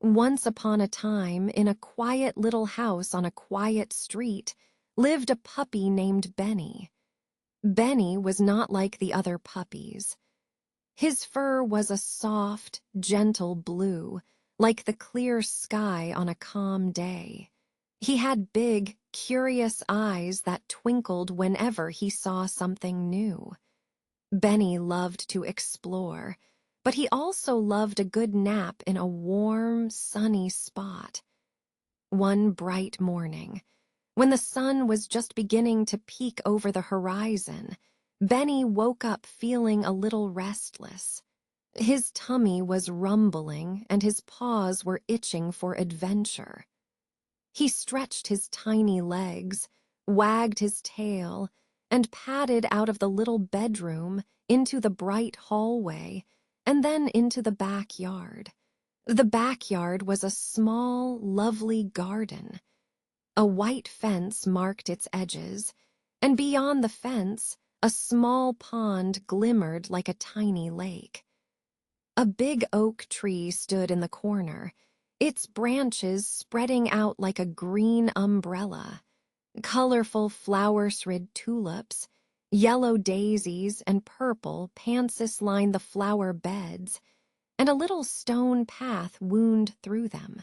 Once upon a time, in a quiet little house on a quiet street, lived a puppy named Benny. Benny was not like the other puppies. His fur was a soft, gentle blue, like the clear sky on a calm day. He had big, curious eyes that twinkled whenever he saw something new. Benny loved to explore, but he also loved a good nap in a warm, sunny spot. One bright morning, when the sun was just beginning to peek over the horizon, Benny woke up feeling a little restless. His tummy was rumbling and his paws were itching for adventure. He stretched his tiny legs, wagged his tail, and padded out of the little bedroom into the bright hallway and then into the backyard. The backyard was a small, lovely garden. A white fence marked its edges, and beyond the fence, a small pond glimmered like a tiny lake. A big oak tree stood in the corner, its branches spreading out like a green umbrella. Colorful flower-shrid tulips, yellow daisies, and purple pantsis lined the flower beds, and a little stone path wound through them.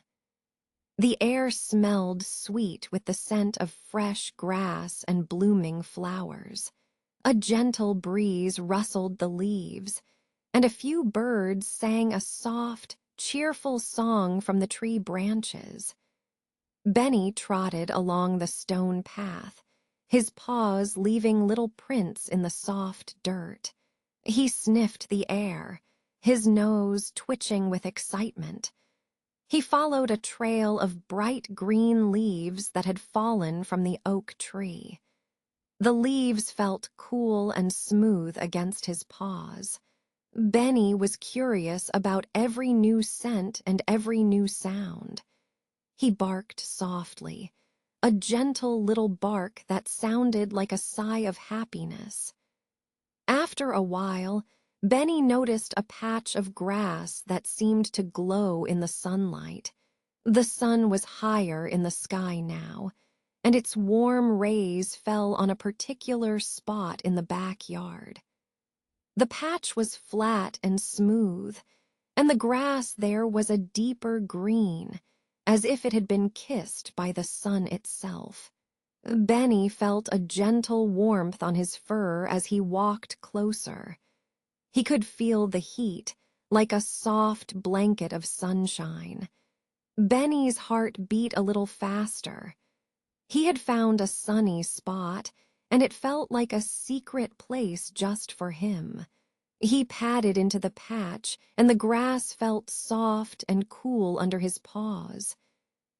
The air smelled sweet with the scent of fresh grass and blooming flowers. A gentle breeze rustled the leaves, and a few birds sang a soft, cheerful song from the tree branches. Benny trotted along the stone path, his paws leaving little prints in the soft dirt. He sniffed the air, his nose twitching with excitement. He followed a trail of bright green leaves that had fallen from the oak tree. The leaves felt cool and smooth against his paws. Benny was curious about every new scent and every new sound. He barked softly, a gentle little bark that sounded like a sigh of happiness. After a while, Benny noticed a patch of grass that seemed to glow in the sunlight. The sun was higher in the sky now, and its warm rays fell on a particular spot in the backyard. The patch was flat and smooth, and the grass there was a deeper green, as if it had been kissed by the sun itself. Benny felt a gentle warmth on his fur as he walked closer. He could feel the heat, like a soft blanket of sunshine. Benny's heart beat a little faster. He had found a sunny spot, and it felt like a secret place just for him. He padded into the patch, and the grass felt soft and cool under his paws.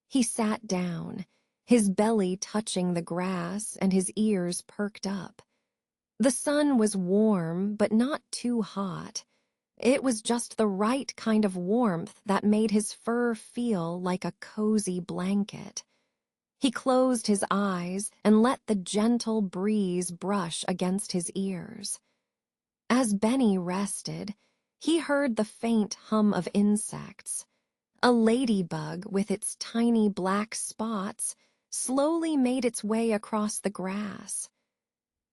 He sat down, his belly touching the grass and his ears perked up. The sun was warm, but not too hot. It was just the right kind of warmth that made his fur feel like a cozy blanket. He closed his eyes and let the gentle breeze brush against his ears. As Benny rested, he heard the faint hum of insects. A ladybug with its tiny black spots slowly made its way across the grass.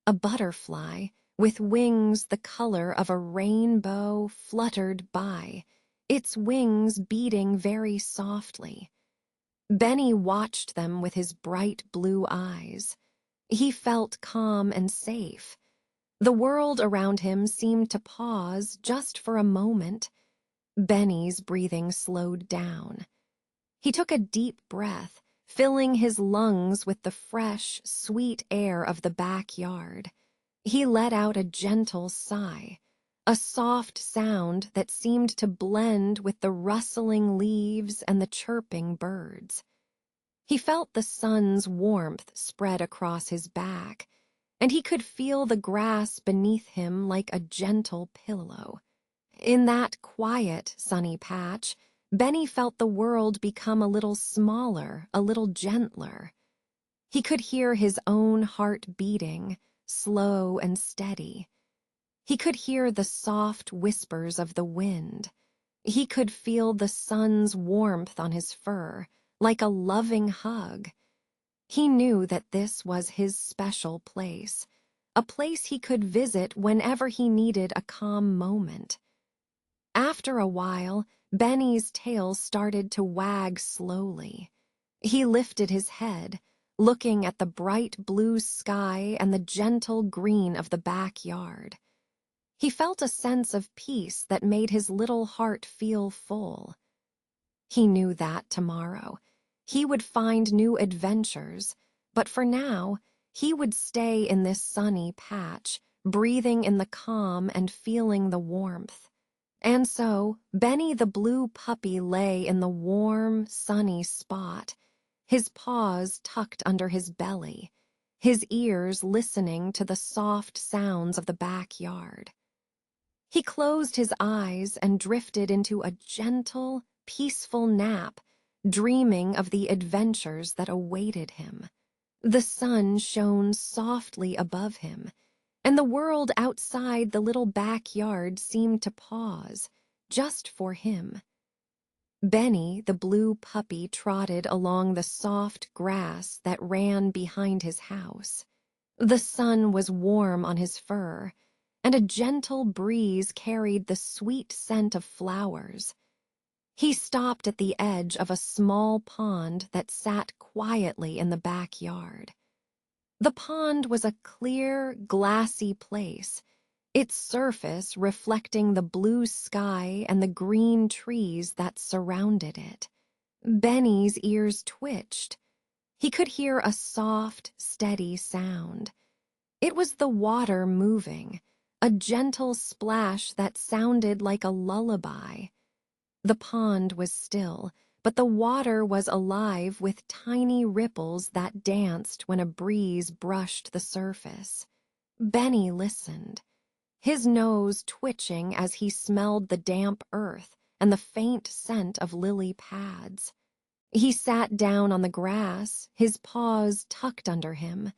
A butterfly, with wings the color of a rainbow, fluttered by, its wings beating very softly. Benny watched them with his bright blue eyes. He felt calm and safe. The world around him seemed to pause just for a moment. Benny's breathing slowed down. He took a deep breath, filling his lungs with the fresh, sweet air of the backyard. He let out a gentle sigh, a soft sound that seemed to blend with the rustling leaves and the chirping birds. He felt the sun's warmth spread across his back, and he could feel the grass beneath him like a gentle pillow. In that quiet, sunny patch, Benny felt the world become a little smaller, a little gentler. He could hear his own heart beating, slow and steady. He could hear the soft whispers of the wind. He could feel the sun's warmth on his fur, like a loving hug. He knew that this was his special place, a place he could visit whenever he needed a calm moment. After a while, Benny's tail started to wag slowly. He lifted his head, looking at the bright blue sky and the gentle green of the backyard. He felt a sense of peace that made his little heart feel full. He knew that tomorrow he would find new adventures, but for now, he would stay in this sunny patch, breathing in the calm and feeling the warmth. And so, Benny the blue puppy lay in the warm, sunny spot, his paws tucked under his belly, his ears listening to the soft sounds of the backyard. He closed his eyes and drifted into a gentle, peaceful nap, dreaming of the adventures that awaited him. The sun shone softly above him, and the world outside the little backyard seemed to pause, just for him. Benny, the blue puppy, trotted along the soft grass that ran behind his house. The sun was warm on his fur, and a gentle breeze carried the sweet scent of flowers. He stopped at the edge of a small pond that sat quietly in the backyard. The pond was a clear, glassy place, its surface reflecting the blue sky and the green trees that surrounded it. Benny's ears twitched. He could hear a soft, steady sound. It was the water moving, a gentle splash that sounded like a lullaby. The pond was still, but the water was alive with tiny ripples that danced when a breeze brushed the surface. Benny listened, his nose twitching as he smelled the damp earth and the faint scent of lily pads. He sat down on the grass, his paws tucked under him.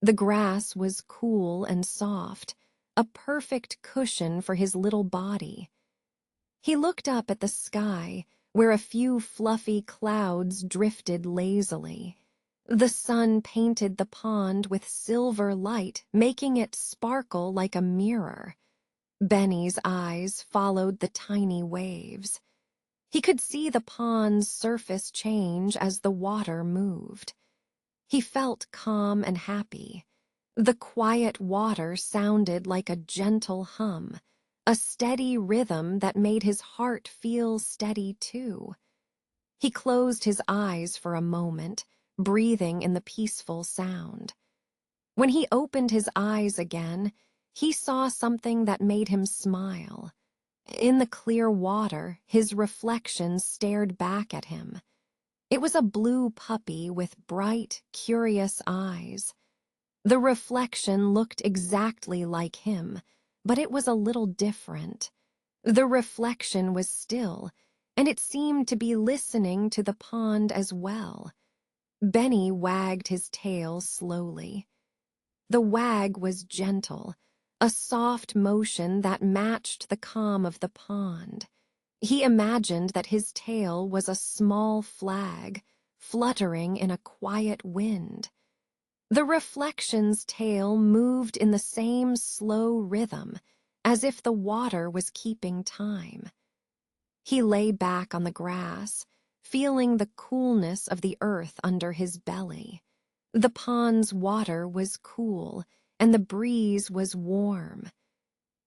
The grass was cool and soft, a perfect cushion for his little body. He looked up at the sky, where a few fluffy clouds drifted lazily. The sun painted the pond with silver light, making it sparkle like a mirror. Benny's eyes followed the tiny waves. He could see the pond's surface change as the water moved. He felt calm and happy. The quiet water sounded like a gentle hum, a steady rhythm that made his heart feel steady too. He closed his eyes for a moment, breathing in the peaceful sound. When he opened his eyes again, he saw something that made him smile. In the clear water, his reflection stared back at him. It was a blue puppy with bright, curious eyes. The reflection looked exactly like him, but it was a little different. The reflection was still, and it seemed to be listening to the pond as well. Benny wagged his tail slowly. The wag was gentle, a soft motion that matched the calm of the pond. He imagined that his tail was a small flag, fluttering in a quiet wind. The reflection's tail moved in the same slow rhythm, as if the water was keeping time. He lay back on the grass, feeling the coolness of the earth under his belly. The pond's water was cool, and the breeze was warm.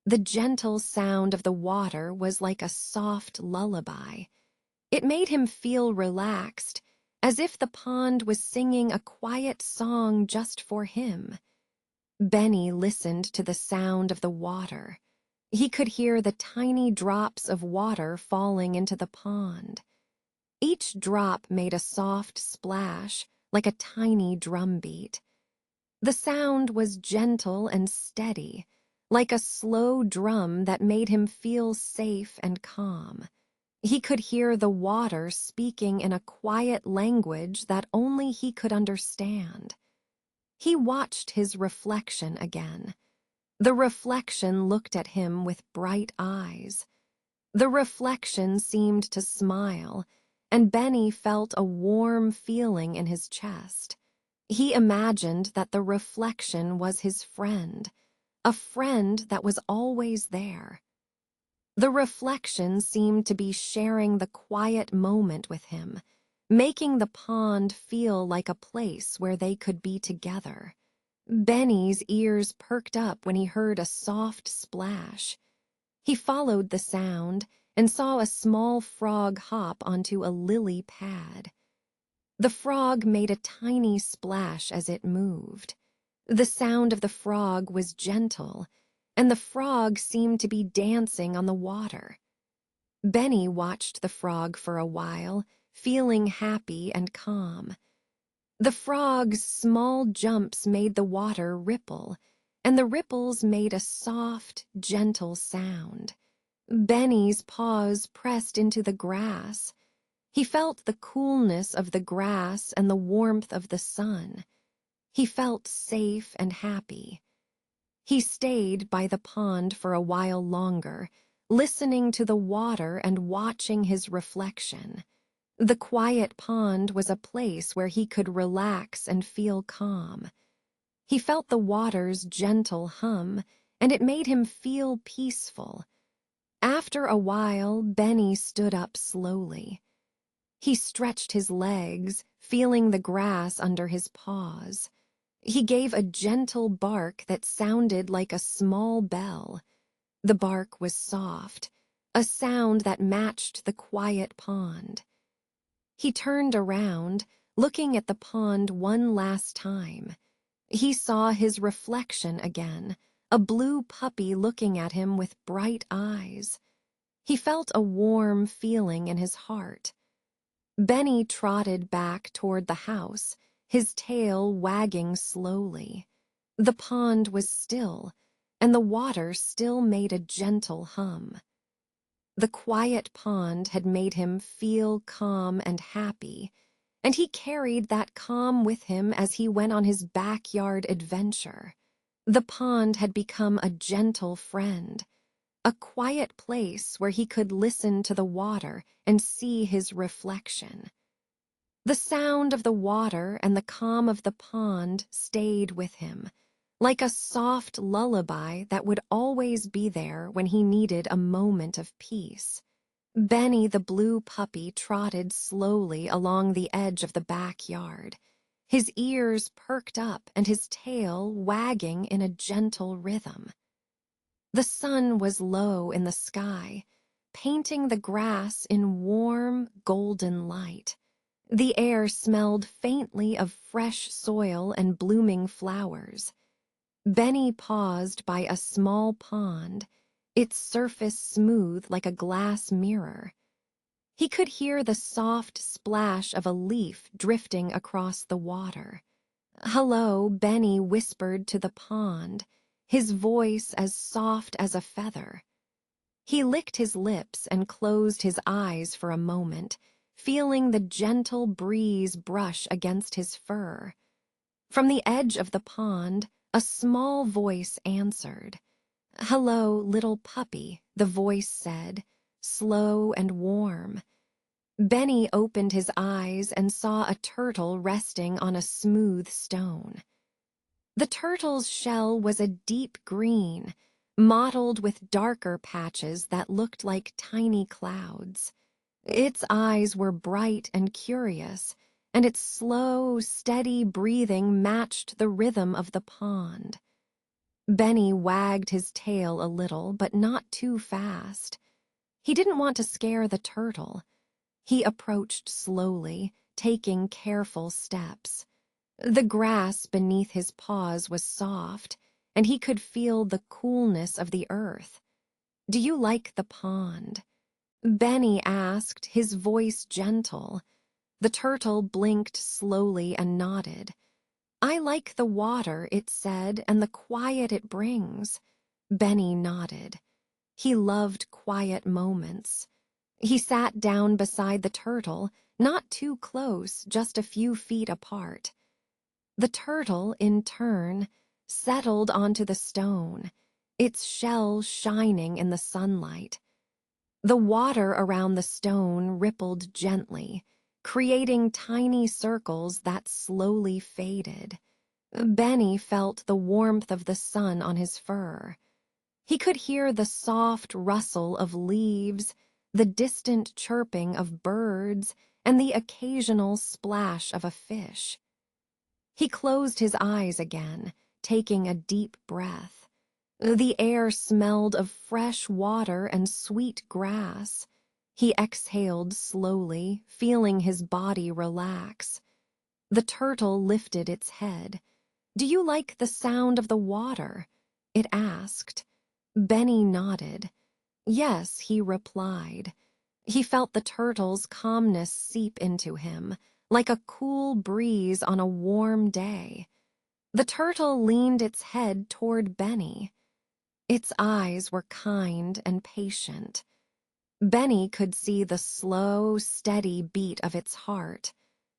The gentle sound of the water was like a soft lullaby. It made him feel relaxed, as if the pond was singing a quiet song just for him. Benny listened to the sound of the water. He could hear the tiny drops of water falling into the pond. Each drop made a soft splash, like a tiny drumbeat. The sound was gentle and steady, like a slow drum that made him feel safe and calm. He could hear the water speaking in a quiet language that only he could understand. He watched his reflection again. The reflection looked at him with bright eyes. The reflection seemed to smile, and Benny felt a warm feeling in his chest. He imagined that the reflection was his friend, a friend that was always there. The reflection seemed to be sharing the quiet moment with him, making the pond feel like a place where they could be together. Benny's ears perked up when he heard a soft splash. He followed the sound and saw a small frog hop onto a lily pad. The frog made a tiny splash as it moved. The sound of the frog was gentle, and the frog seemed to be dancing on the water. Benny watched the frog for a while, feeling happy and calm. The frog's small jumps made the water ripple, and the ripples made a soft, gentle sound. Benny's paws pressed into the grass. He felt the coolness of the grass and the warmth of the sun. He felt safe and happy. He stayed by the pond for a while longer, listening to the water and watching his reflection. The quiet pond was a place where he could relax and feel calm. He felt the water's gentle hum, and it made him feel peaceful. After a while, Benny stood up slowly. He stretched his legs, feeling the grass under his paws. He gave a gentle bark that sounded like a small bell. The bark was soft, a sound that matched the quiet pond. He turned around, looking at the pond one last time. He saw his reflection again, a blue puppy looking at him with bright eyes. He felt a warm feeling in his heart. Benny trotted back toward the house, his tail wagging slowly. The pond was still, and the water still made a gentle hum. The quiet pond had made him feel calm and happy, and he carried that calm with him as he went on his backyard adventure. The pond had become a gentle friend, a quiet place where he could listen to the water and see his reflection. The sound of the water and the calm of the pond stayed with him, like a soft lullaby that would always be there when he needed a moment of peace. Benny the blue puppy trotted slowly along the edge of the backyard, his ears perked up and his tail wagging in a gentle rhythm. The sun was low in the sky, painting the grass in warm, golden light. The air smelled faintly of fresh soil and blooming flowers. Benny paused by a small pond, its surface smooth like a glass mirror. He could hear the soft splash of a leaf drifting across the water. "Hello," Benny whispered to the pond, his voice as soft as a feather. He licked his lips and closed his eyes for a moment, feeling the gentle breeze brush against his fur. From the edge of the pond, a small voice answered. "Hello, little puppy," the voice said, slow and warm. Benny opened his eyes and saw a turtle resting on a smooth stone. The turtle's shell was a deep green, mottled with darker patches that looked like tiny clouds. Its eyes were bright and curious, and its slow, steady breathing matched the rhythm of the pond. Benny wagged his tail a little, but not too fast. He didn't want to scare the turtle. He approached slowly, taking careful steps. The grass beneath his paws was soft, and he could feel the coolness of the earth. "Do you like the pond?" Benny asked, his voice gentle. The turtle blinked slowly and nodded. "I like the water," it said, "and the quiet it brings." Benny nodded. He loved quiet moments. He sat down beside the turtle, not too close, just a few feet apart. The turtle, in turn, settled onto the stone, its shell shining in the sunlight. The water around the stone rippled gently, creating tiny circles that slowly faded. Benny felt the warmth of the sun on his fur. He could hear the soft rustle of leaves, the distant chirping of birds, and the occasional splash of a fish. He closed his eyes again, taking a deep breath. The air smelled of fresh water and sweet grass. He exhaled slowly, feeling his body relax. The turtle lifted its head. "Do you like the sound of the water?" it asked. Benny nodded. "Yes," he replied. He felt the turtle's calmness seep into him, like a cool breeze on a warm day. The turtle leaned its head toward Benny. Its eyes were kind and patient. Benny could see the slow, steady beat of its heart.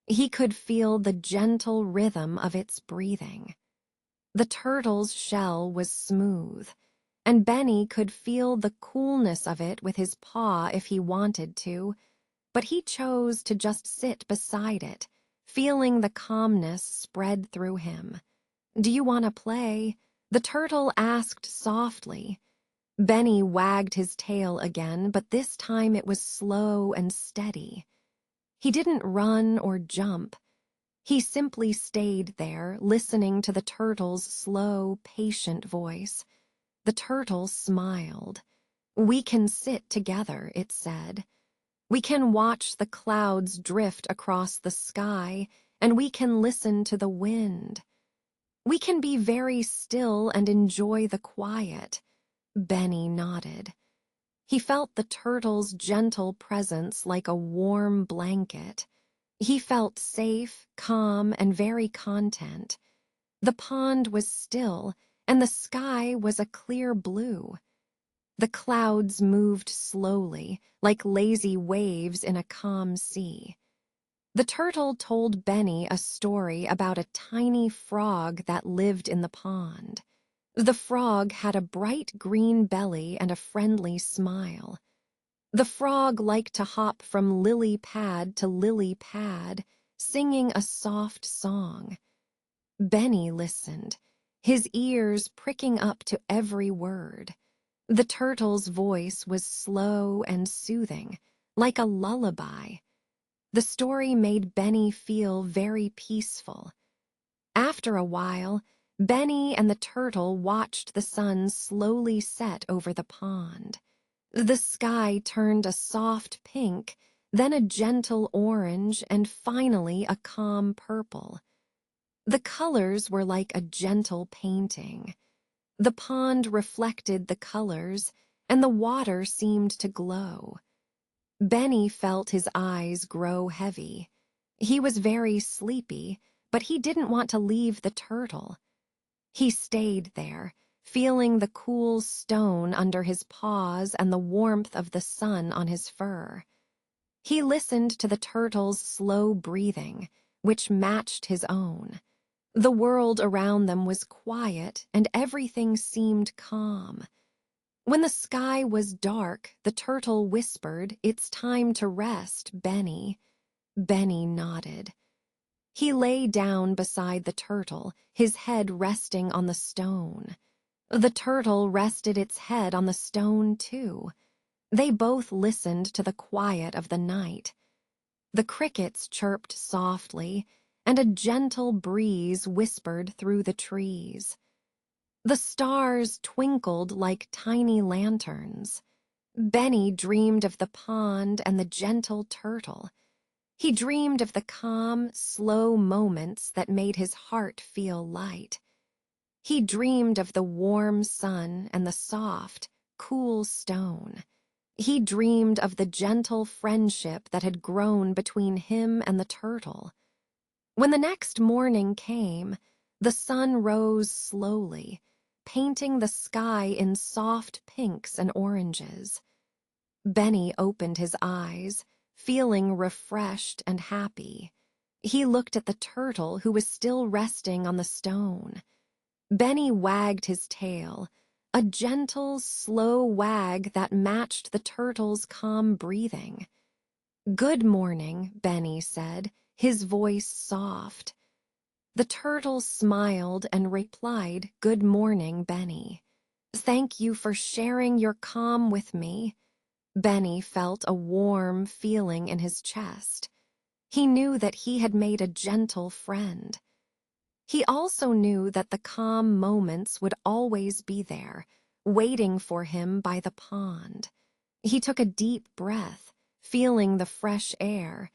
He could feel the gentle rhythm of its breathing. The turtle's shell was smooth, and Benny could feel the coolness of it with his paw if he wanted to, but he chose to just sit beside it, feeling the calmness spread through him. "Do you want to play?" the turtle asked softly. Benny wagged his tail again, but this time it was slow and steady. He didn't run or jump. He simply stayed there, listening to the turtle's slow, patient voice. The turtle smiled. "We can sit together," it said. "We can watch the clouds drift across the sky, and we can listen to the wind. We can be very still and enjoy the quiet." Benny nodded. He felt the turtle's gentle presence like a warm blanket. He felt safe, calm, and very content. The pond was still, and the sky was a clear blue. The clouds moved slowly, like lazy waves in a calm sea. The turtle told Benny a story about a tiny frog that lived in the pond. The frog had a bright green belly and a friendly smile. The frog liked to hop from lily pad to lily pad, singing a soft song. Benny listened, his ears pricking up to every word. The turtle's voice was slow and soothing, like a lullaby. The story made Benny feel very peaceful. After a while, Benny and the turtle watched the sun slowly set over the pond. The sky turned a soft pink, then a gentle orange, and finally a calm purple. The colors were like a gentle painting. The pond reflected the colors, and the water seemed to glow. Benny felt his eyes grow heavy. He was very sleepy, but he didn't want to leave the turtle. He stayed there, feeling the cool stone under his paws and the warmth of the sun on his fur. He listened to the turtle's slow breathing, which matched his own. The world around them was quiet, and everything seemed calm. When the sky was dark, the turtle whispered, "It's time to rest, Benny." Benny nodded. He lay down beside the turtle, his head resting on the stone. The turtle rested its head on the stone, too. They both listened to the quiet of the night. The crickets chirped softly, and a gentle breeze whispered through the trees. The stars twinkled like tiny lanterns. Benny dreamed of the pond and the gentle turtle. He dreamed of the calm, slow moments that made his heart feel light. He dreamed of the warm sun and the soft, cool stone. He dreamed of the gentle friendship that had grown between him and the turtle. When the next morning came, the sun rose slowly, painting the sky in soft pinks and oranges. Benny opened his eyes, feeling refreshed and happy. He looked at the turtle, who was still resting on the stone. Benny wagged his tail. a gentle, slow wag that matched the turtle's calm breathing. "Good morning," Benny said, his voice soft. The turtle smiled and replied, "Good morning, Benny. Thank you for sharing your calm with me." Benny felt a warm feeling in his chest. He knew that he had made a gentle friend. He also knew that the calm moments would always be there, waiting for him by the pond. He took a deep breath, feeling the fresh air,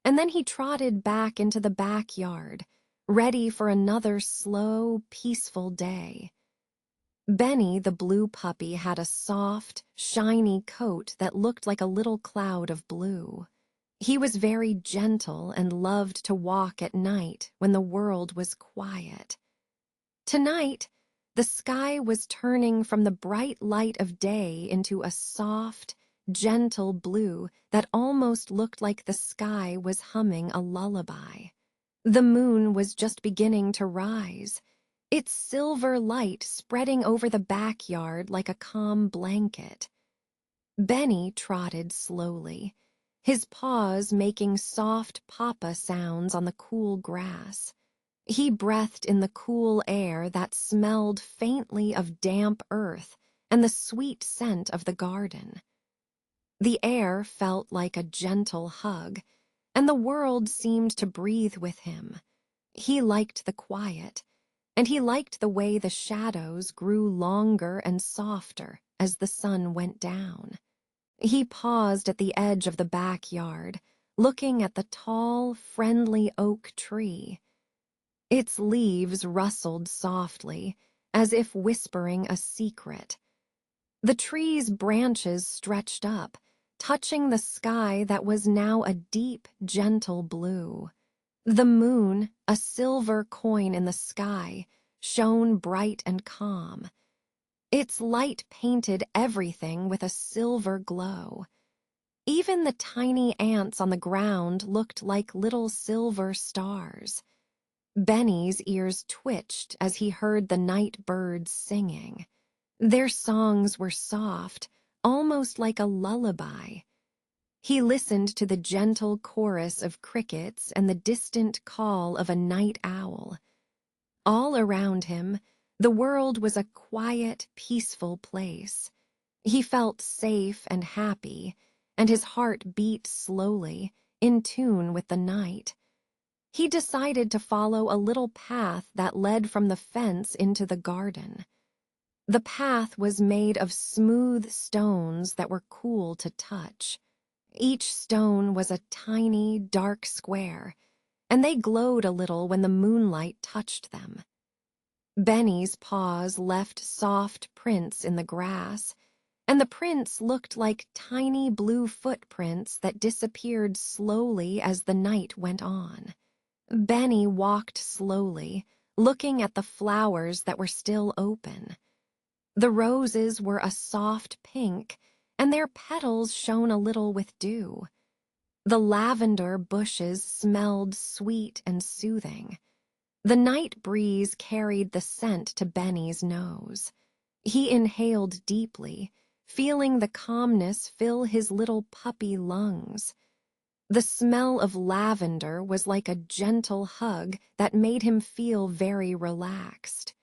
and then he trotted back into the backyard, ready for another slow, peaceful day. Benny the blue puppy had a soft, shiny coat that looked like a little cloud of blue. He was very gentle and loved to walk at night when the world was quiet. Tonight, the sky was turning from the bright light of day into a soft, gentle blue that almost looked like the sky was humming a lullaby. The moon was just beginning to rise, its silver light spreading over the backyard like a calm blanket. Benny trotted slowly, his paws making soft papa sounds on the cool grass. He breathed in the cool air that smelled faintly of damp earth and the sweet scent of the garden. The air felt like a gentle hug, and the world seemed to breathe with him. He liked the quiet, and he liked the way the shadows grew longer and softer as the sun went down. He paused at the edge of the backyard, looking at the tall, friendly oak tree. Its leaves rustled softly, as if whispering a secret. The tree's branches stretched up, touching the sky that was now a deep, gentle blue. The moon, a silver coin in the sky, shone bright and calm. Its light painted everything with a silver glow. Even the tiny ants on the ground looked like little silver stars. Benny's ears twitched as he heard the night birds singing. Their songs were soft, almost like a lullaby. He listened to the gentle chorus of crickets and the distant call of a night owl. All around him, the world was a quiet, peaceful place. He felt safe and happy, and his heart beat slowly, in tune with the night. He decided to follow a little path that led from the fence into the garden. The path was made of smooth stones that were cool to touch. Each stone was a tiny, dark square, and they glowed a little when the moonlight touched them. Benny's paws left soft prints in the grass, and the prints looked like tiny blue footprints that disappeared slowly as the night went on. Benny walked slowly, looking at the flowers that were still open. The roses were a soft pink, and their petals shone a little with dew. The lavender bushes smelled sweet and soothing. The night breeze carried the scent to Benny's nose. He inhaled deeply, feeling the calmness fill his little puppy lungs. The smell of lavender was like a gentle hug that made him feel very relaxed.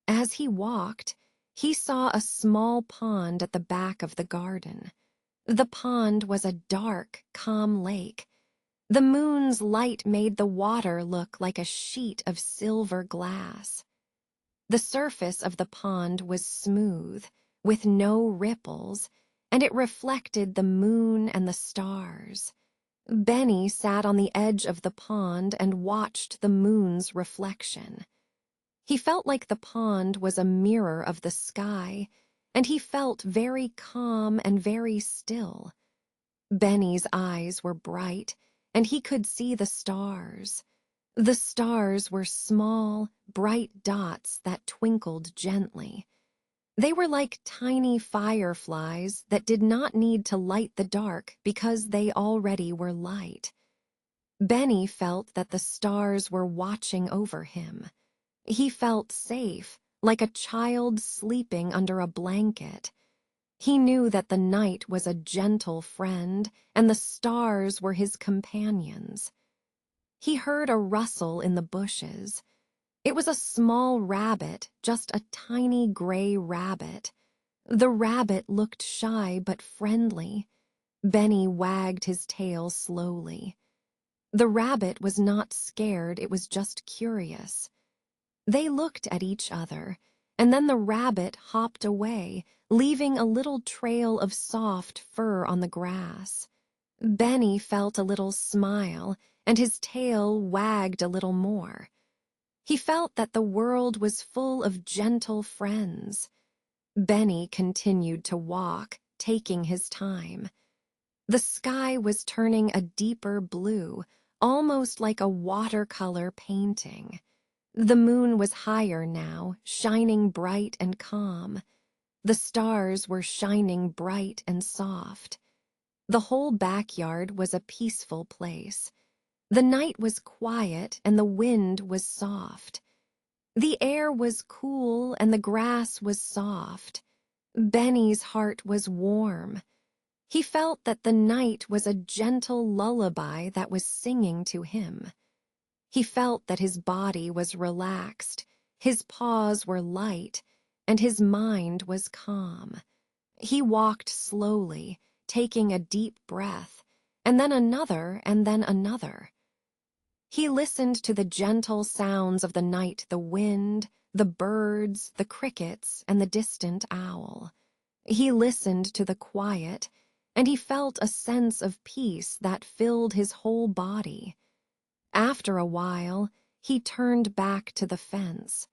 As he walked, he saw a small pond at the back of the garden. The pond was a dark, calm lake. The moon's light made the water look like a sheet of silver glass. The surface of the pond was smooth, with no ripples, and it reflected the moon and the stars. Benny sat on the edge of the pond and watched the moon's reflection. He felt like the pond was a mirror of the sky, and he felt very calm and very still. Benny's eyes were bright, and he could see the stars. The stars were small, bright dots that twinkled gently. They were like tiny fireflies that did not need to light the dark because they already were light. Benny felt that the stars were watching over him. He felt safe, like a child sleeping under a blanket. He knew that the night was a gentle friend, and the stars were his companions. He heard a rustle in the bushes. It was a small rabbit, just a tiny gray rabbit. The rabbit looked shy but friendly. Benny wagged his tail slowly. The rabbit was not scared, it was just curious. They looked at each other, and then the rabbit hopped away, leaving a little trail of soft fur on the grass. Benny felt a little smile, and his tail wagged a little more. He felt that the world was full of gentle friends. Benny continued to walk, taking his time. The sky was turning a deeper blue, almost like a watercolor painting. The moon was higher now, shining bright and calm. The stars were shining bright and soft. The whole backyard was a peaceful place. The night was quiet and the wind was soft. The air was cool and the grass was soft. Benny's heart was warm. He felt that the night was a gentle lullaby that was singing to him. He felt that his body was relaxed, his paws were light, and his mind was calm. He walked slowly, taking a deep breath, and then another, and then another. He listened to the gentle sounds of the night, the wind, the birds, the crickets, and the distant owl. He listened to the quiet, and he felt a sense of peace that filled his whole body. After a while, he turned back to the fence.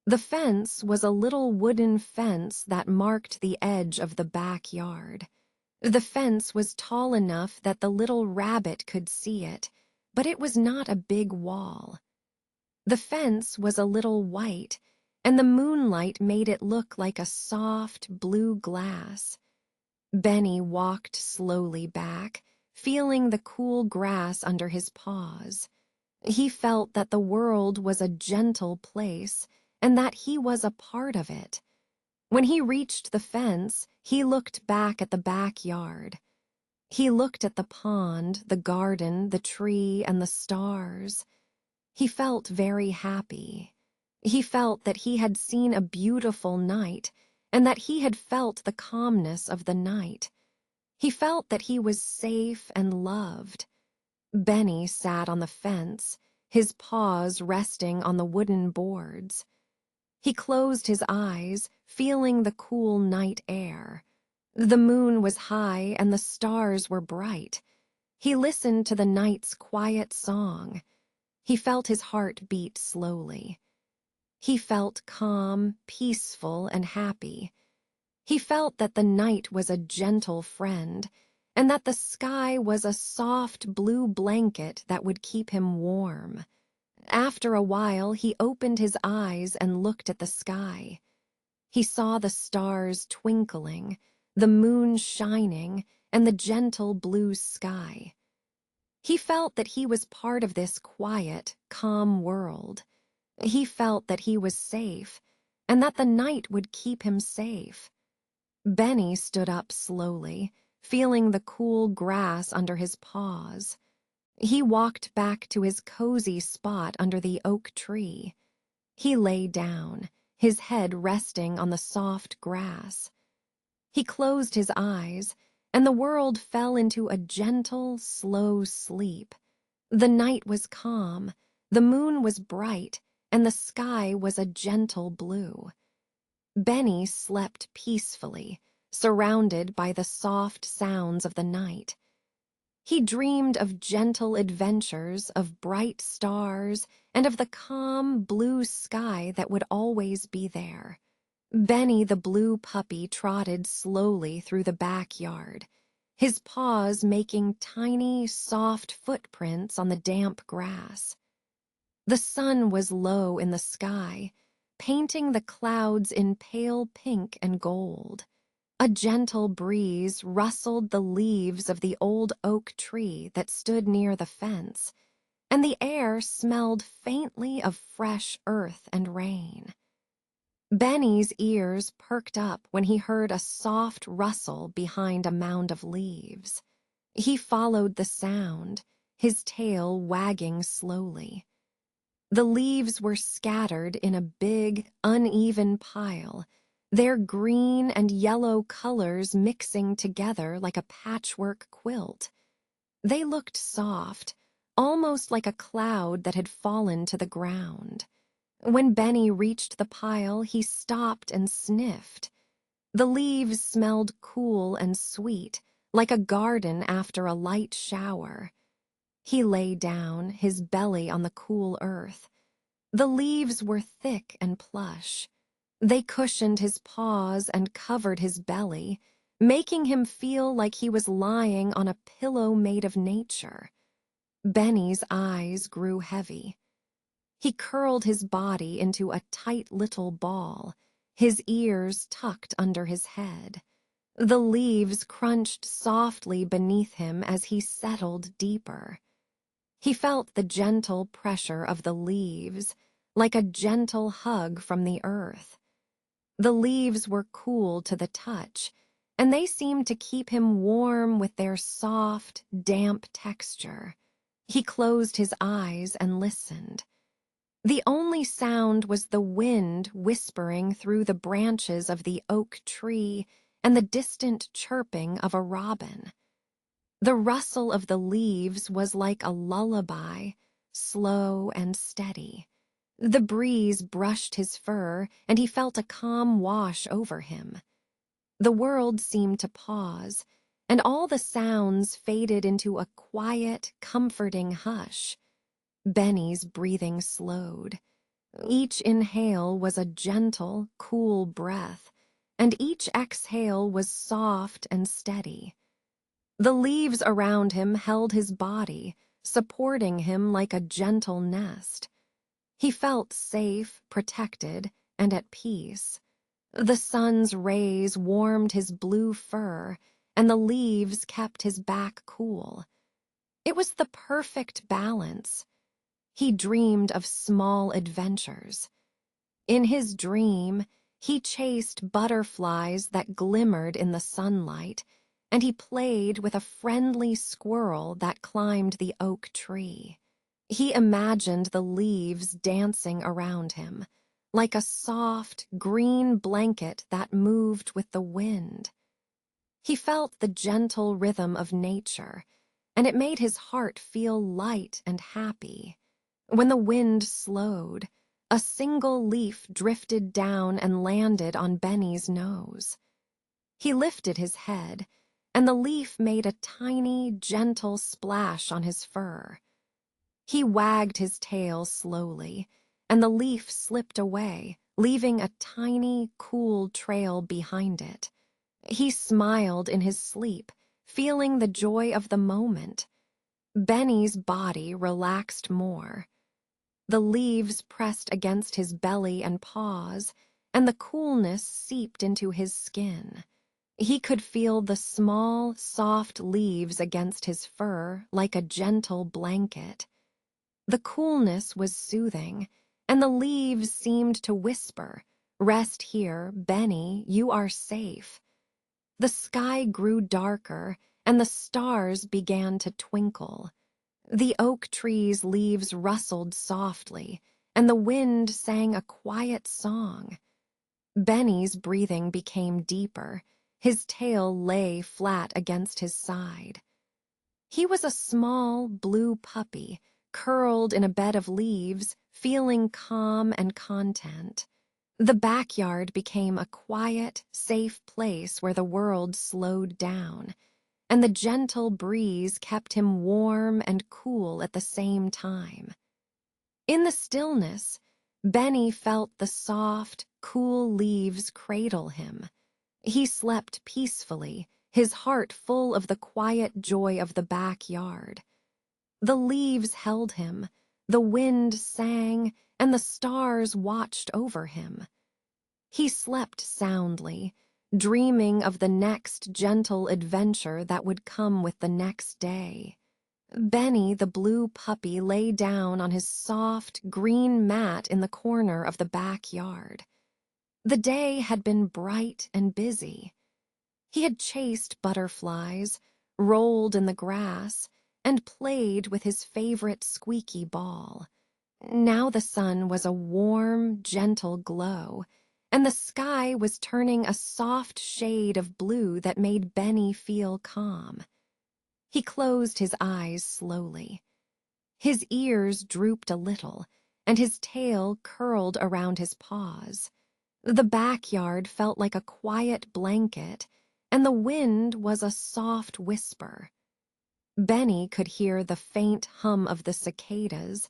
The fence was a little wooden fence that marked the edge of the backyard. The fence was tall enough that the little rabbit could see it, but it was not a big wall. The fence was a little white, and the moonlight made it look like a soft blue glass. Benny walked slowly back, feeling the cool grass under his paws. He felt that the world was a gentle place and that he was a part of it. When he reached the fence, he looked back at the backyard. He looked at the pond, the garden, the tree, and the stars. He felt very happy. He felt that he had seen a beautiful night and that he had felt the calmness of the night. He felt that he was safe and loved. Benny sat on the fence, his paws resting on the wooden boards. He closed his eyes, feeling the cool night air. The moon was high and the stars were bright. He listened to the night's quiet song. He felt his heart beat slowly. He felt calm, peaceful, and happy. He felt that the night was a gentle friend, and that the sky was a soft blue blanket that would keep him warm. After a while, he opened his eyes and looked at the sky. He saw the stars twinkling, the moon shining, and the gentle blue sky. He felt that he was part of this quiet, calm world. He felt that he was safe, and that the night would keep him safe. Benny stood up slowly, feeling the cool grass under his paws. He walked back to his cozy spot under the oak tree. He lay down, his head resting on the soft grass. He closed his eyes, and the world fell into a gentle, slow sleep. The night was calm, the moon was bright, and the sky was a gentle blue. Benny slept peacefully, surrounded by the soft sounds of the night. He dreamed of gentle adventures, of bright stars, and of the calm, blue sky that would always be there. Benny the blue puppy trotted slowly through the backyard, his paws making tiny, soft footprints on the damp grass. The sun was low in the sky, painting the clouds in pale pink and gold. A gentle breeze rustled the leaves of the old oak tree that stood near the fence, and the air smelled faintly of fresh earth and rain. Benny's ears perked up when he heard a soft rustle behind a mound of leaves. He followed the sound, his tail wagging slowly. The leaves were scattered in a big, uneven pile, their green and yellow colors mixing together like a patchwork quilt. They looked soft, almost like a cloud that had fallen to the ground. When Benny reached the pile, he stopped and sniffed. The leaves smelled cool and sweet, like a garden after a light shower. He lay down, his belly on the cool earth. The leaves were thick and plush. They cushioned his paws and covered his belly, making him feel like he was lying on a pillow made of nature. Benny's eyes grew heavy. He curled his body into a tight little ball, his ears tucked under his head. The leaves crunched softly beneath him as he settled deeper. He felt the gentle pressure of the leaves, like a gentle hug from the earth. The leaves were cool to the touch, and they seemed to keep him warm with their soft, damp texture. He closed his eyes and listened. The only sound was the wind whispering through the branches of the oak tree and the distant chirping of a robin. The rustle of the leaves was like a lullaby, slow and steady. The breeze brushed his fur, and he felt a calm wash over him. The world seemed to pause, and all the sounds faded into a quiet, comforting hush. Benny's breathing slowed. Each inhale was a gentle, cool breath, and each exhale was soft and steady. The leaves around him held his body, supporting him like a gentle nest. He felt safe, protected, and at peace. The sun's rays warmed his blue fur, and the leaves kept his back cool. It was the perfect balance. He dreamed of small adventures. In his dream, he chased butterflies that glimmered in the sunlight, and he played with a friendly squirrel that climbed the oak tree. He imagined the leaves dancing around him, like a soft, green blanket that moved with the wind. He felt the gentle rhythm of nature, and it made his heart feel light and happy. When the wind slowed, a single leaf drifted down and landed on Benny's nose. He lifted his head, and the leaf made a tiny, gentle splash on his fur. He wagged his tail slowly, and the leaf slipped away, leaving a tiny, cool trail behind it. He smiled in his sleep, feeling the joy of the moment. Benny's body relaxed more. The leaves pressed against his belly and paws, and the coolness seeped into his skin. He could feel the small, soft leaves against his fur like a gentle blanket. The coolness was soothing, and the leaves seemed to whisper, "Rest here, Benny, you are safe." The sky grew darker, and the stars began to twinkle. The oak tree's leaves rustled softly, and the wind sang a quiet song. Benny's breathing became deeper. His tail lay flat against his side. He was a small, blue puppy, curled in a bed of leaves, feeling calm and content. The backyard became a quiet, safe place where the world slowed down, and the gentle breeze kept him warm and cool at the same time. In the stillness, Benny felt the soft, cool leaves cradle him. He slept peacefully, his heart full of the quiet joy of the backyard. The leaves held him, the wind sang, and the stars watched over him. He slept soundly, dreaming of the next gentle adventure that would come with the next day. Benny the blue puppy lay down on his soft, green mat in the corner of the backyard. The day had been bright and busy. He had chased butterflies, rolled in the grass, and played with his favorite squeaky ball. Now the sun was a warm, gentle glow, and the sky was turning a soft shade of blue that made Benny feel calm. He closed his eyes slowly. His ears drooped a little, and his tail curled around his paws. The backyard felt like a quiet blanket, and the wind was a soft whisper. Benny could hear the faint hum of the cicadas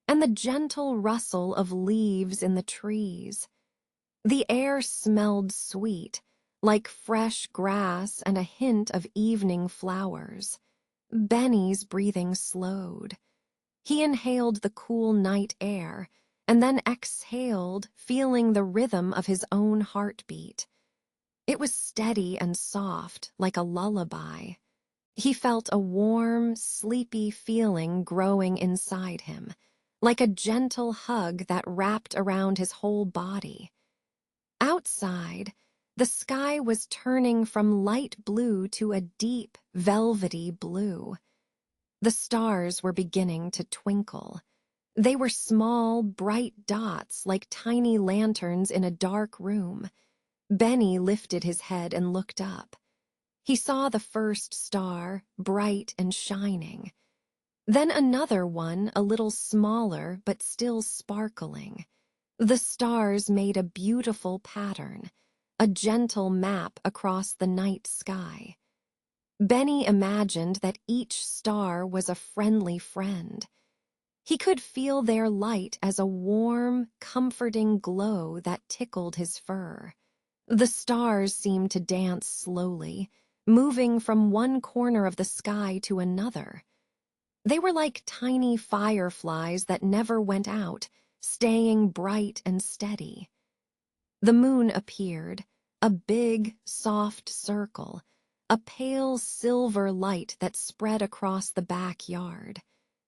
and the gentle rustle of leaves in the trees. The air smelled sweet, like fresh grass and a hint of evening flowers. Benny's breathing slowed. He inhaled the cool night air and then exhaled, feeling the rhythm of his own heartbeat. It was steady and soft, like a lullaby. He felt a warm, sleepy feeling growing inside him, like a gentle hug that wrapped around his whole body. Outside, the sky was turning from light blue to a deep, velvety blue. The stars were beginning to twinkle. They were small, bright dots like tiny lanterns in a dark room. Benny lifted his head and looked up. He saw the first star, bright and shining. Then another one, a little smaller but still sparkling. The stars made a beautiful pattern, a gentle map across the night sky. Benny imagined that each star was a friendly friend. He could feel their light as a warm, comforting glow that tickled his fur. The stars seemed to dance slowly, moving from one corner of the sky to another. They were like tiny fireflies that never went out, staying bright and steady. The moon appeared, a big, soft circle, a pale silver light that spread across the backyard.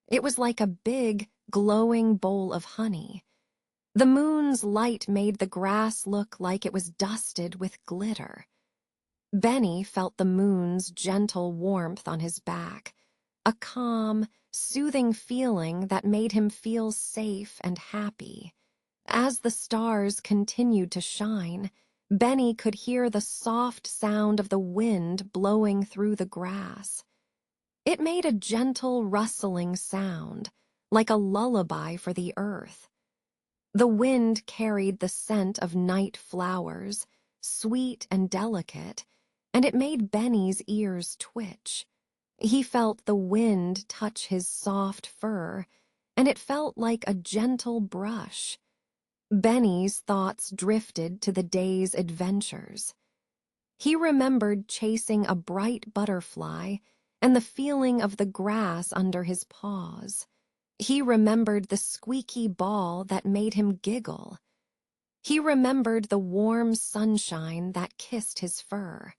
It was like a big, glowing bowl of honey. The moon's light made the grass look like it was dusted with glitter. Benny felt the moon's gentle warmth on his back, a calm, soothing feeling that made him feel safe and happy. As the stars continued to shine, Benny could hear the soft sound of the wind blowing through the grass. It made a gentle rustling sound, like a lullaby for the earth. The wind carried the scent of night flowers, sweet and delicate, and it made Benny's ears twitch. He felt the wind touch his soft fur, and it felt like a gentle brush. Benny's thoughts drifted to the day's adventures. He remembered chasing a bright butterfly and the feeling of the grass under his paws. He remembered the squeaky ball that made him giggle. He remembered the warm sunshine that kissed his fur.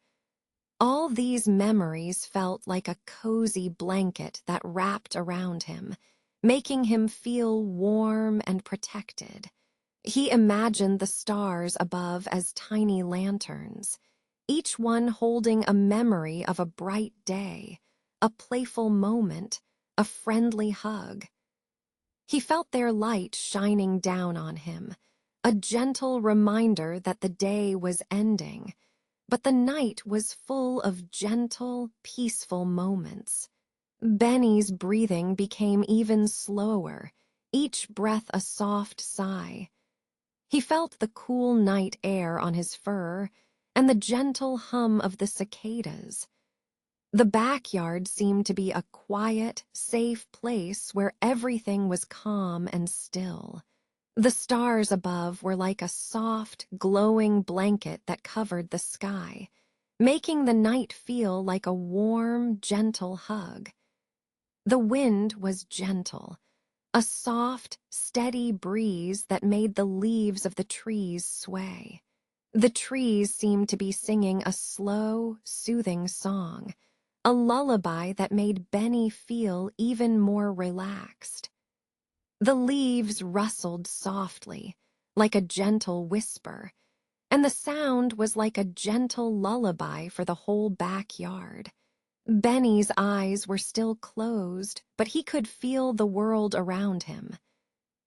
All these memories felt like a cozy blanket that wrapped around him, making him feel warm and protected. He imagined the stars above as tiny lanterns, each one holding a memory of a bright day, a playful moment, a friendly hug. He felt their light shining down on him, a gentle reminder that the day was ending, but the night was full of gentle, peaceful moments. Benny's breathing became even slower, each breath a soft sigh. He felt the cool night air on his fur and the gentle hum of the cicadas. The backyard seemed to be a quiet, safe place where everything was calm and still. The stars above were like a soft, glowing blanket that covered the sky, making the night feel like a warm, gentle hug. The wind was gentle, a soft, steady breeze that made the leaves of the trees sway. The trees seemed to be singing a slow, soothing song, a lullaby that made Benny feel even more relaxed. The leaves rustled softly, like a gentle whisper, and the sound was like a gentle lullaby for the whole backyard. Benny's eyes were still closed, but he could feel the world around him.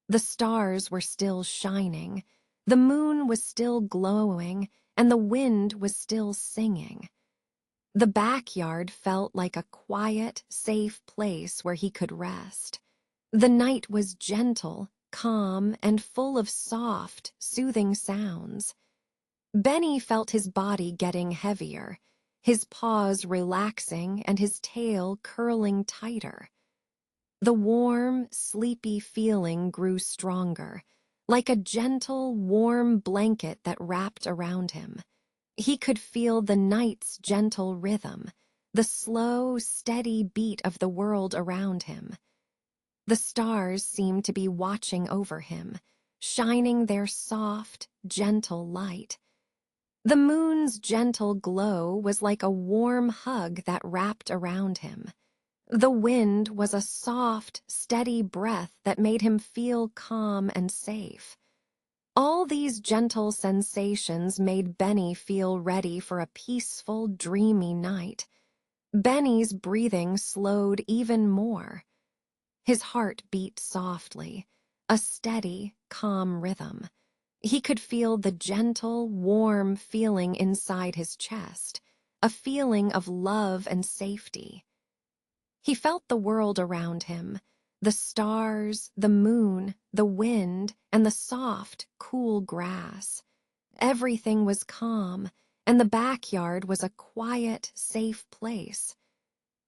The stars were still shining, the moon was still glowing, and the wind was still singing. The backyard felt like a quiet, safe place where he could rest. The night was gentle, calm, and full of soft, soothing sounds. Benny felt his body getting heavier, his paws relaxing and his tail curling tighter. The warm, sleepy feeling grew stronger, like a gentle, warm blanket that wrapped around him. He could feel the night's gentle rhythm, the slow, steady beat of the world around him. The stars seemed to be watching over him, shining their soft, gentle light. The moon's gentle glow was like a warm hug that wrapped around him. The wind was a soft, steady breath that made him feel calm and safe. All these gentle sensations made Benny feel ready for a peaceful, dreamy night. Benny's breathing slowed even more. His heart beat softly, a steady, calm rhythm. He could feel the gentle, warm feeling inside his chest, a feeling of love and safety. He felt the world around him, the stars, the moon, the wind, and the soft, cool grass. Everything was calm, and the backyard was a quiet, safe place.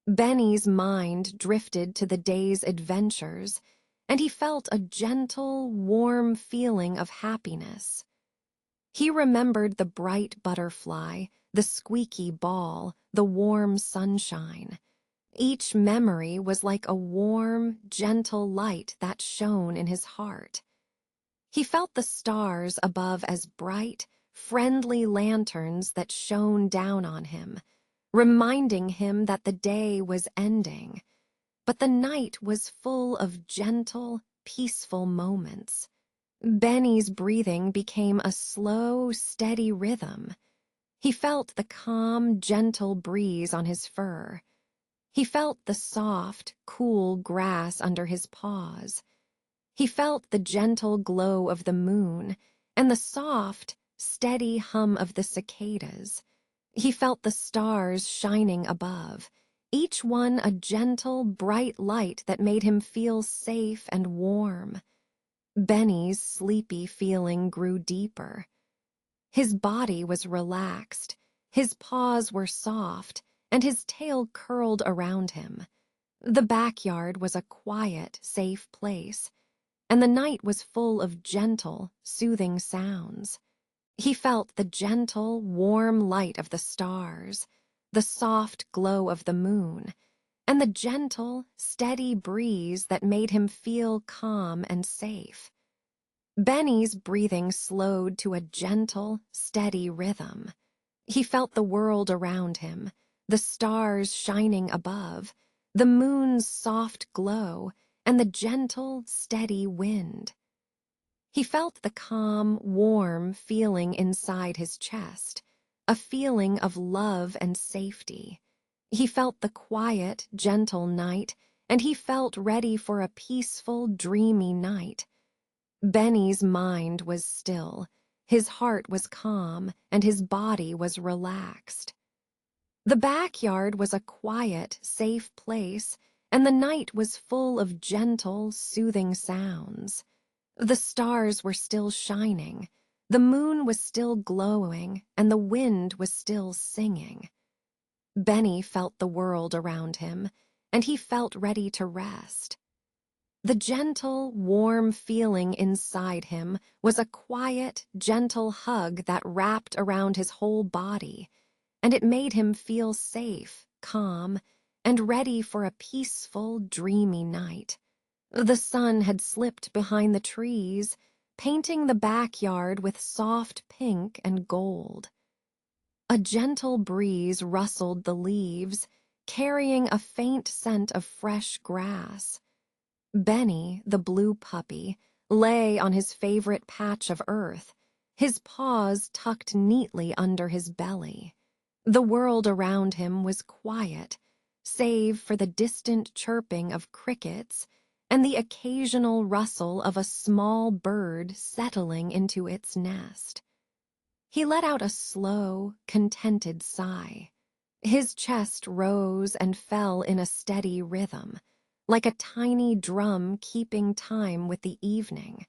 Benny's mind drifted to the day's adventures, and he felt a gentle, warm feeling of happiness. He remembered the bright butterfly, the squeaky ball, the warm sunshine. Each memory was like a warm, gentle light that shone in his heart. He felt the stars above as bright, friendly lanterns that shone down on him, reminding him that the day was ending. But the night was full of gentle, peaceful moments. Benny's breathing became a slow, steady rhythm. He felt the calm, gentle breeze on his fur. He felt the soft, cool grass under his paws. He felt the gentle glow of the moon and the soft, steady hum of the cicadas. He felt the stars shining above, each one a gentle, bright light that made him feel safe and warm. Benny's sleepy feeling grew deeper. His body was relaxed, his paws were soft, and his tail curled around him. The backyard was a quiet, safe place, and the night was full of gentle, soothing sounds. He felt the gentle, warm light of the stars, the soft glow of the moon, and the gentle, steady breeze that made him feel calm and safe. Benny's breathing slowed to a gentle, steady rhythm. He felt the world around him, the stars shining above, the moon's soft glow, and the gentle, steady wind. He felt the calm, warm feeling inside his chest, a feeling of love and safety. He felt the quiet, gentle night, and he felt ready for a peaceful, dreamy night. Benny's mind was still, his heart was calm, and his body was relaxed. The backyard was a quiet, safe place, and the night was full of gentle, soothing sounds. The stars were still shining, the moon was still glowing, and the wind was still singing. Benny felt the world around him, and he felt ready to rest. The gentle, warm feeling inside him was a quiet, gentle hug that wrapped around his whole body, and it made him feel safe, calm, and ready for a peaceful, dreamy night. The sun had slipped behind the trees, painting the backyard with soft pink and gold. A gentle breeze rustled the leaves, carrying a faint scent of fresh grass. Benny, the blue puppy, lay on his favorite patch of earth, his paws tucked neatly under his belly. The world around him was quiet, save for the distant chirping of crickets and the occasional rustle of a small bird settling into its nest. He let out a slow, contented sigh. His chest rose and fell in a steady rhythm, like a tiny drum keeping time with the evening.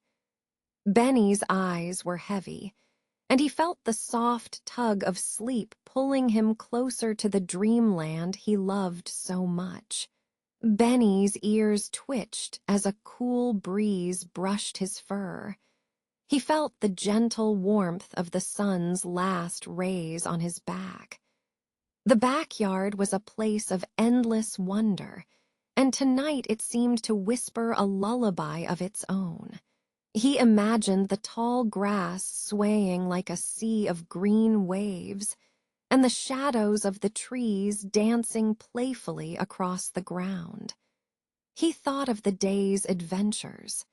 Benny's eyes were heavy, and he felt the soft tug of sleep pulling him closer to the dreamland he loved so much. Benny's ears twitched as a cool breeze brushed his fur. He felt the gentle warmth of the sun's last rays on his back. The backyard was a place of endless wonder, and tonight it seemed to whisper a lullaby of its own. He imagined the tall grass swaying like a sea of green waves, and the shadows of the trees dancing playfully across the ground. He thought of the day's adventures.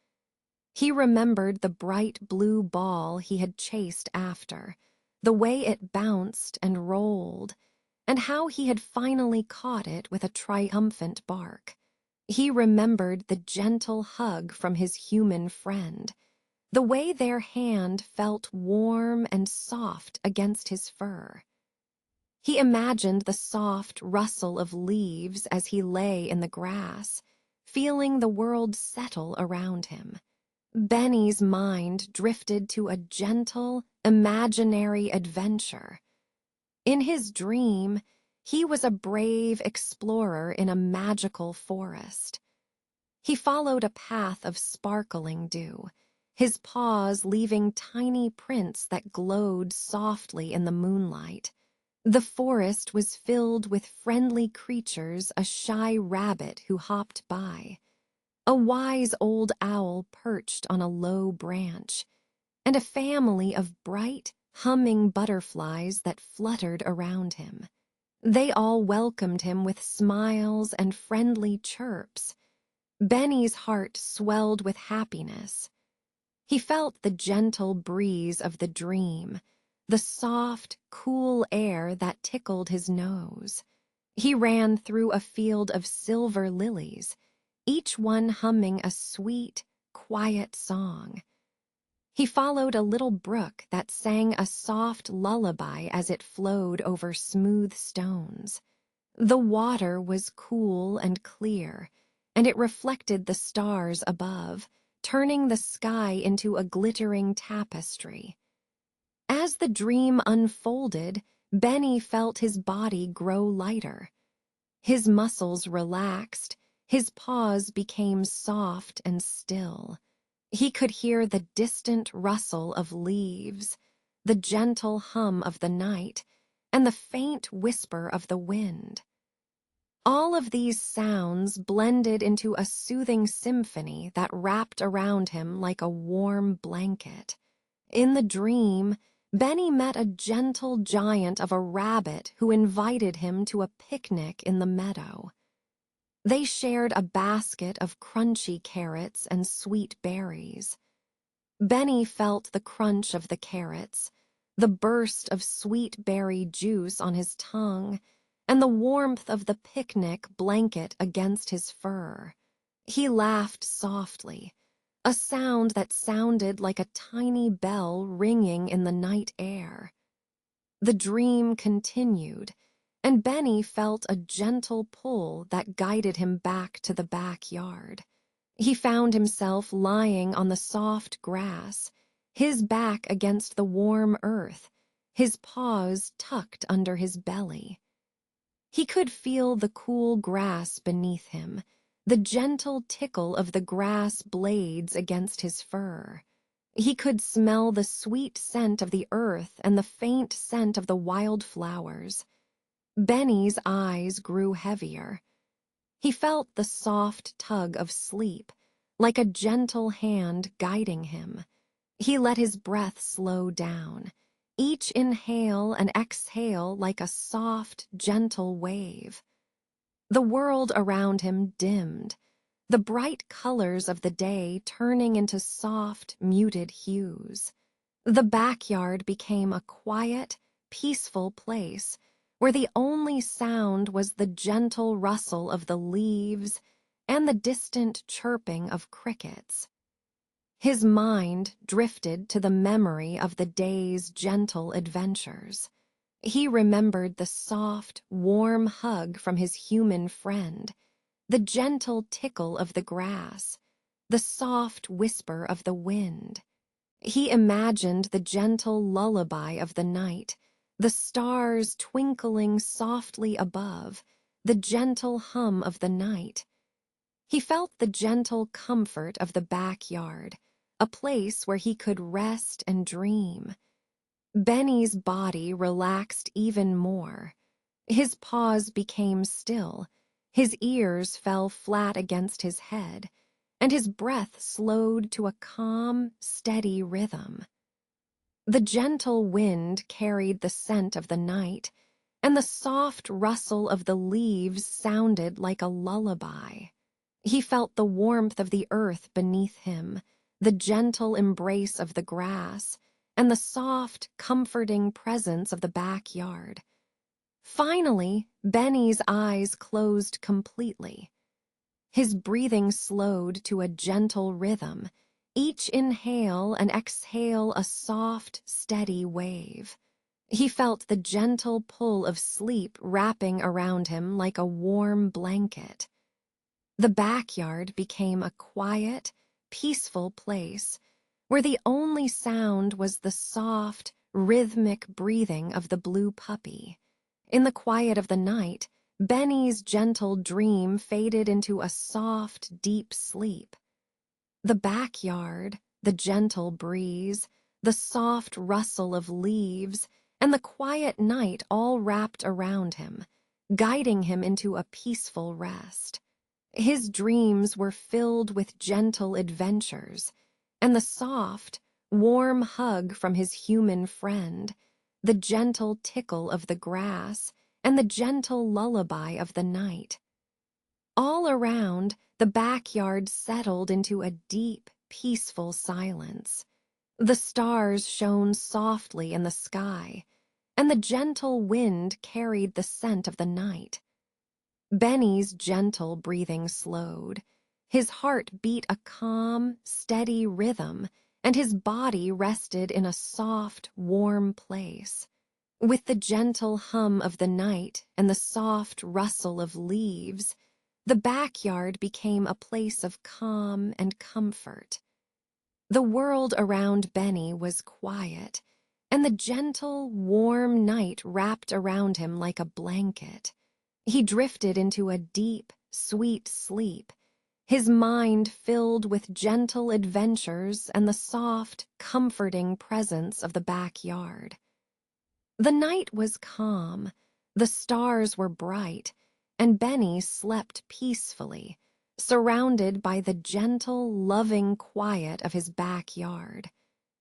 He remembered the bright blue ball he had chased after, the way it bounced and rolled, and how he had finally caught it with a triumphant bark. He remembered the gentle hug from his human friend, the way their hand felt warm and soft against his fur. He imagined the soft rustle of leaves as he lay in the grass, feeling the world settle around him. Benny's mind drifted to a gentle, imaginary adventure. In his dream, he was a brave explorer in a magical forest. He followed a path of sparkling dew, his paws leaving tiny prints that glowed softly in the moonlight. The forest was filled with friendly creatures, a shy rabbit who hopped by, a wise old owl perched on a low branch, and a family of bright, humming butterflies that fluttered around him. They all welcomed him with smiles and friendly chirps. Benny's heart swelled with happiness. He felt the gentle breeze of the dream, the soft, cool air that tickled his nose. He ran through a field of silver lilies, each one humming a sweet, quiet song. He followed a little brook that sang a soft lullaby as it flowed over smooth stones. The water was cool and clear, and it reflected the stars above, turning the sky into a glittering tapestry. As the dream unfolded, Benny felt his body grow lighter. His muscles relaxed, his paws became soft and still. He could hear the distant rustle of leaves, the gentle hum of the night, and the faint whisper of the wind. All of these sounds blended into a soothing symphony that wrapped around him like a warm blanket. In the dream, Benny met a gentle giant of a rabbit who invited him to a picnic in the meadow. They shared a basket of crunchy carrots and sweet berries. Benny felt the crunch of the carrots, the burst of sweet berry juice on his tongue, and the warmth of the picnic blanket against his fur. He laughed softly, a sound that sounded like a tiny bell ringing in the night air. The dream continued, and Benny felt a gentle pull that guided him back to the backyard. He found himself lying on the soft grass, his back against the warm earth, his paws tucked under his belly. He could feel the cool grass beneath him, the gentle tickle of the grass blades against his fur. He could smell the sweet scent of the earth and the faint scent of the wildflowers. Benny's eyes grew heavier. He felt the soft tug of sleep, like a gentle hand guiding him. He let his breath slow down, each inhale and exhale like a soft, gentle wave. The world around him dimmed, the bright colors of the day turning into soft, muted hues. The backyard became a quiet, peaceful place where the only sound was the gentle rustle of the leaves and the distant chirping of crickets. His mind drifted to the memory of the day's gentle adventures. He remembered the soft, warm hug from his human friend, the gentle tickle of the grass, the soft whisper of the wind. He imagined the gentle lullaby of the night, the stars twinkling softly above, the gentle hum of the night. He felt the gentle comfort of the backyard, a place where he could rest and dream. Benny's body relaxed even more. His paws became still, his ears fell flat against his head, and his breath slowed to a calm, steady rhythm. The gentle wind carried the scent of the night, and the soft rustle of the leaves sounded like a lullaby. He felt the warmth of the earth beneath him, the gentle embrace of the grass, and the soft, comforting presence of the backyard. Finally, Benny's eyes closed completely. His breathing slowed to a gentle rhythm, each inhale and exhale a soft, steady wave. He felt the gentle pull of sleep wrapping around him like a warm blanket. The backyard became a quiet, peaceful place where the only sound was the soft, rhythmic breathing of the blue puppy. In the quiet of the night, Benny's gentle dream faded into a soft, deep sleep. The backyard, the gentle breeze, the soft rustle of leaves, and the quiet night all wrapped around him, guiding him into a peaceful rest. His dreams were filled with gentle adventures, and the soft, warm hug from his human friend, the gentle tickle of the grass, and the gentle lullaby of the night. All around, the backyard settled into a deep, peaceful silence. The stars shone softly in the sky, and the gentle wind carried the scent of the night. Benny's gentle breathing slowed. His heart beat a calm, steady rhythm, and his body rested in a soft, warm place. With the gentle hum of the night and the soft rustle of leaves, the backyard became a place of calm and comfort. The world around Benny was quiet, and the gentle, warm night wrapped around him like a blanket. He drifted into a deep, sweet sleep, his mind filled with gentle adventures and the soft, comforting presence of the backyard. The night was calm, the stars were bright, and Benny slept peacefully, surrounded by the gentle, loving quiet of his backyard.